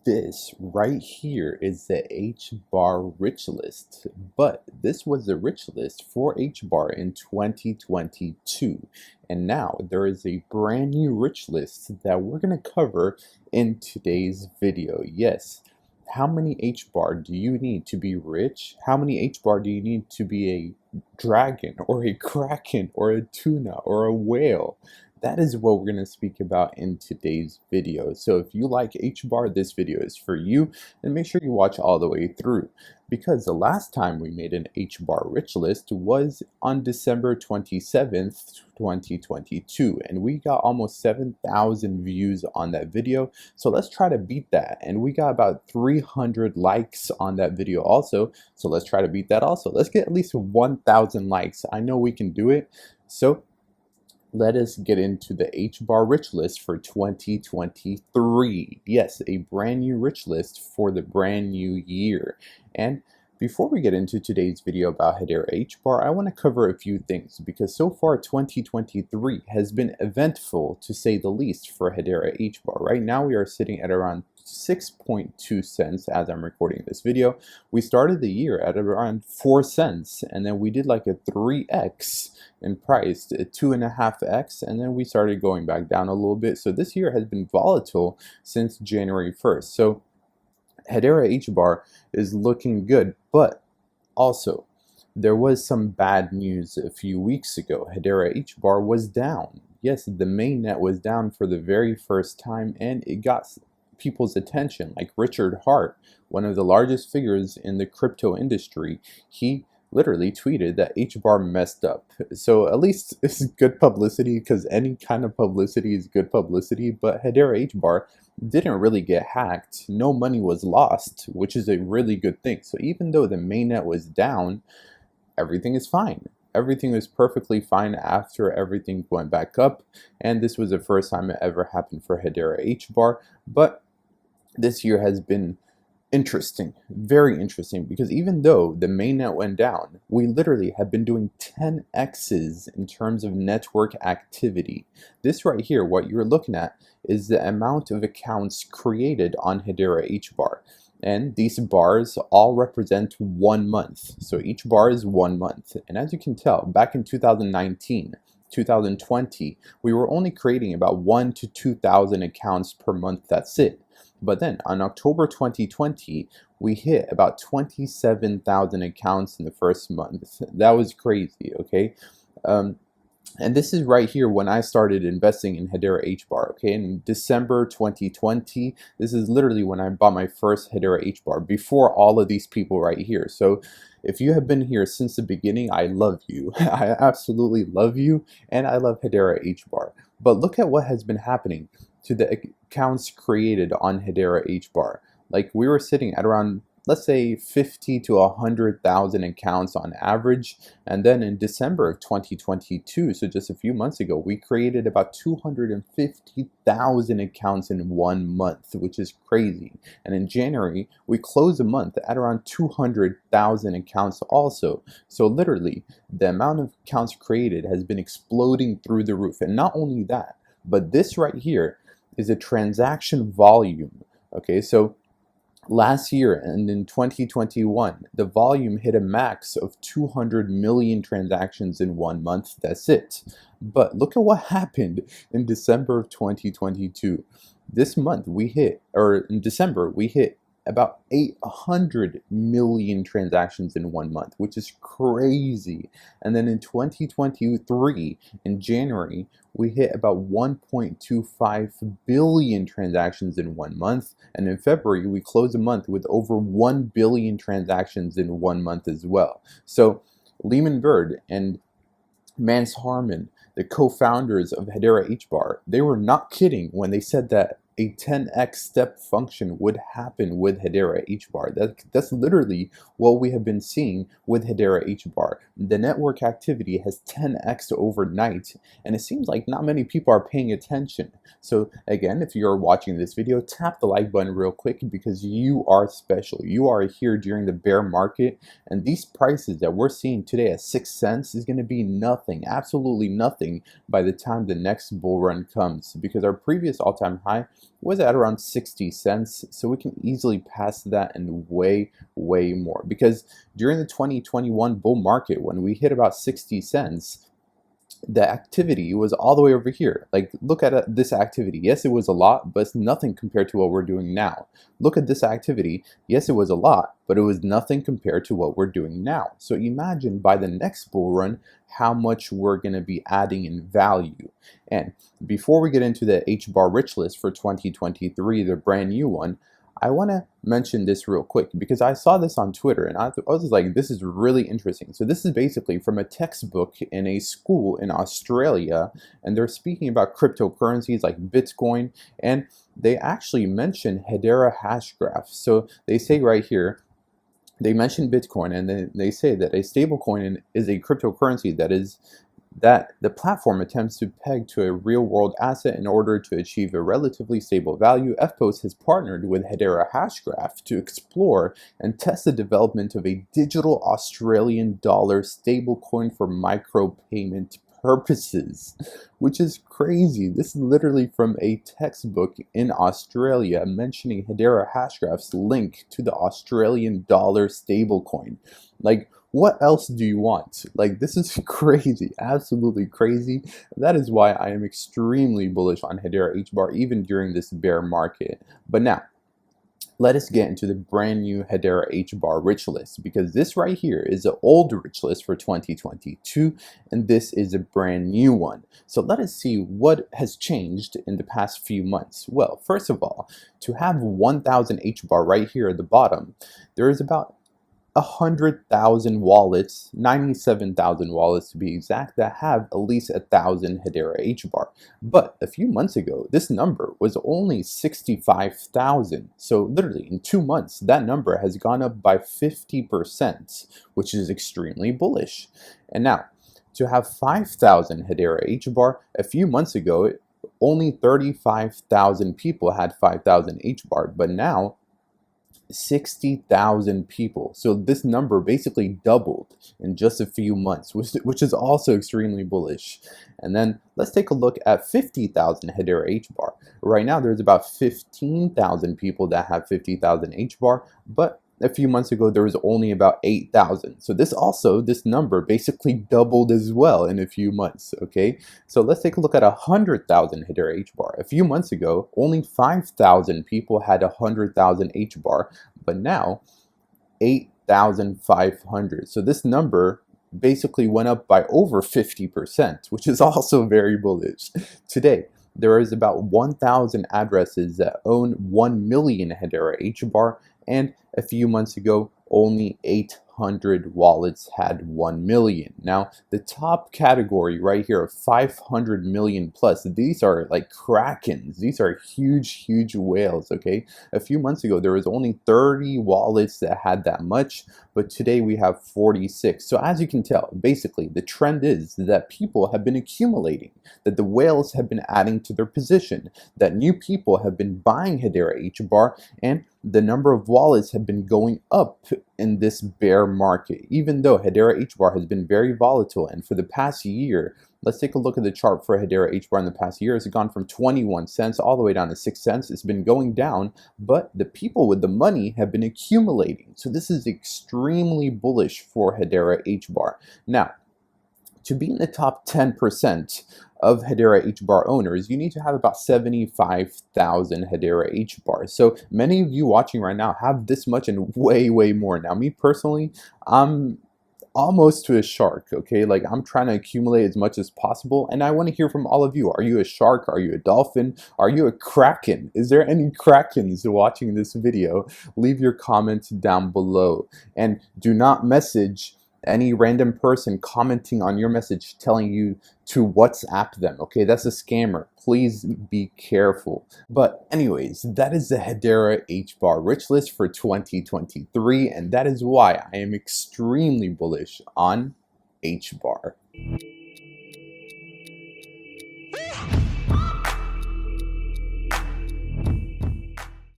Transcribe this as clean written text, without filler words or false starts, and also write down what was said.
This right here is the HBAR rich list, but this was the rich list for HBAR in 2022. And now there is a brand new rich list that we're going to cover in today's video. Yes, how many HBAR do you need to be rich? How many HBAR do you need to be a dragon or a kraken or a tuna or a whale? That is what we're going to speak about in today's video. So if you like HBAR, this video is for you, and make sure you watch all the way through, because the last time we made an HBAR rich list was on December 27th, 2022, and we got almost 7,000 views on that video. So let's try to beat that, and we got about 300 likes on that video also, so let's try to beat that also. Let's get at least 1,000 likes. I know we can do it. So let us get into the HBAR rich list for 2023. Yes, a brand new rich list for the brand new year. And before we get into today's video about Hedera HBAR, I want to cover a few things, because so far 2023 has been eventful, to say the least, for Hedera HBAR. Right now we are sitting at around 6.2 cents as I'm recording this video. We started the year at around 4 cents, and then we did like a 3x in price, a 2.5x, and then we started going back down a little bit. So this year has been volatile since January 1st. So Hedera HBAR is looking good, but also there was some bad news a few weeks ago. Hedera HBAR was down. Yes, the mainnet was down for the very first time, and it got people's attention. Like Richard Hart, one of the largest figures in the crypto industry, he literally tweeted that HBAR messed up. So at least it's good publicity, because any kind of publicity is good publicity. But Hedera HBAR didn't really get hacked. No money was lost, which is a really good thing. So even though the mainnet was down, everything is fine. Everything was perfectly fine after everything went back up. And this was the first time it ever happened for Hedera HBAR. But this year has been interesting, very interesting, because even though the mainnet went down, we literally have been doing 10x's in terms of network activity. This right here, what you're looking at, is the amount of accounts created on Hedera HBAR. And these bars all represent 1 month. So each bar is 1 month. And as you can tell, back in 2019, 2020, we were only creating about 1,000 to 2,000 accounts per month. That's it. But then on October 2020, we hit about 27,000 accounts in the first month. That was crazy, okay? And this is right here when I started investing in Hedera HBAR, okay? In December 2020, this is literally when I bought my first Hedera HBAR, before all of these people right here. So if you have been here since the beginning, I love you. I absolutely love you, and I love Hedera HBAR. But look at what has been happening to the accounts created on Hedera HBAR. Like, we were sitting at around, let's say, 50 to 100,000 accounts on average. And then in December of 2022, so just a few months ago, we created about 250,000 accounts in 1 month, which is crazy. And in January, we closed the month at around 200,000 accounts also. So literally, the amount of accounts created has been exploding through the roof. And not only that, but this right here is a transaction volume. Okay, so last year and in 2021, the volume hit a max of 200 million transactions in 1 month. That's it. But look at what happened in December of 2022. This month we hit, or in December, we hit about 800 million transactions in 1 month, which is crazy. And then in 2023, in January, we hit about 1.25 billion transactions in 1 month. And in February, we closed a month with over 1 billion transactions in 1 month as well. So Lehman Bird and Mance Harmon, the co-founders of Hedera HBAR, they were not kidding when they said that a 10x step function would happen with Hedera HBAR. That's literally what we have been seeing with Hedera HBAR. The network activity has 10x overnight, and it seems like not many people are paying attention. So again, if you're watching this video, tap the like button real quick, because you are special. You are here during the bear market, and these prices that we're seeing today at 6 cents is going to be nothing, absolutely nothing, by the time the next bull run comes, because our previous all-time high was at around 60 cents. So we can easily pass that and way more, because during the 2021 bull market, when we hit about 60 cents, the activity was all the way over here. Like, look at this activity. Yes, it was a lot, but it's nothing compared to what we're doing now. Look at this activity. Yes, it was a lot, but it was nothing compared to what we're doing now. So imagine by the next bull run how much we're going to be adding in value. And before we get into the HBAR rich list for 2023, the brand new one, I want to mention this real quick because I saw this on Twitter and I was like, this is really interesting. So this is basically from a textbook in a school in Australia, and they're speaking about cryptocurrencies like Bitcoin, and they actually mention Hedera hash graph. So they say right here, they mention Bitcoin, and then they say that a stablecoin is a cryptocurrency that the platform attempts to peg to a real-world asset in order to achieve a relatively stable value. FPOS has partnered with Hedera Hashgraph to explore and test the development of a digital Australian dollar stablecoin for micropayment purposes, which is crazy. This is literally from a textbook in Australia mentioning Hedera Hashgraph's link to the Australian dollar stablecoin. Like, what else do you want? Like, this is crazy, absolutely crazy. That is why I am extremely bullish on Hedera HBAR even during this bear market. But now, let us get into the brand new Hedera HBAR rich list, because this right here is the old rich list for 2022 and this is a brand new one. So let us see what has changed in the past few months. Well, first of all, to have 1,000 HBAR right here at the bottom, there is about 100,000 wallets, 97,000 wallets to be exact, that have at least 1,000 Hedera HBAR. But a few months ago, this number was only 65,000. So literally in 2 months, that number has gone up by 50%, which is extremely bullish. And now, to have 5,000 Hedera HBAR, a few months ago, only 35,000 people had 5,000 HBAR, but now 60,000 people. So this number basically doubled in just a few months, which is also extremely bullish. And then let's take a look at 50,000 Hedera HBAR. Right now there's about 15,000 people that have 50,000 HBAR, but a few months ago there was only about 8,000. So this number basically doubled as well in a few months. Okay, so let's take a look at 100,000 Hedera HBAR. A few months ago only 5,000 people had 100,000 HBAR, but now 8,500. So this number basically went up by over 50%, which is also very bullish. Today there is about 1,000 addresses that own 1 million Hedera HBAR, and a few months ago only 800 wallets had 1 million. Now the top category right here of 500 million plus, these are like krakens. These are huge whales. Okay, a few months ago there was only 30 wallets that had that much, but today we have 46. So as you can tell, basically the trend is that people have been accumulating, that the whales have been adding to their position, that new people have been buying Hedera HBAR, and the number of wallets have been going up in this bear market, even though Hedera HBAR has been very volatile. And for the past year, let's take a look at the chart for Hedera HBAR in the past year. It's gone from 21 cents all the way down to 6 cents. It's been going down, but the people with the money have been accumulating. So this is extremely bullish for Hedera HBAR. Now, to be in the top 10% of Hedera HBAR owners, you need to have about 75,000 Hedera HBAR. So many of you watching right now have this much and way more. Now, me personally, I'm almost to a shark. Okay, like I'm trying to accumulate as much as possible, and I want to hear from all of you. Are you a shark? Are you a dolphin? Are you a kraken? Is there any krakens watching this video? Leave your comments down below, and do not message any random person commenting on your message telling you to WhatsApp them. Okay, that's a scammer. Please be careful. But anyways, that is the Hedera HBAR rich list for 2023, and that is why I am extremely bullish on HBAR.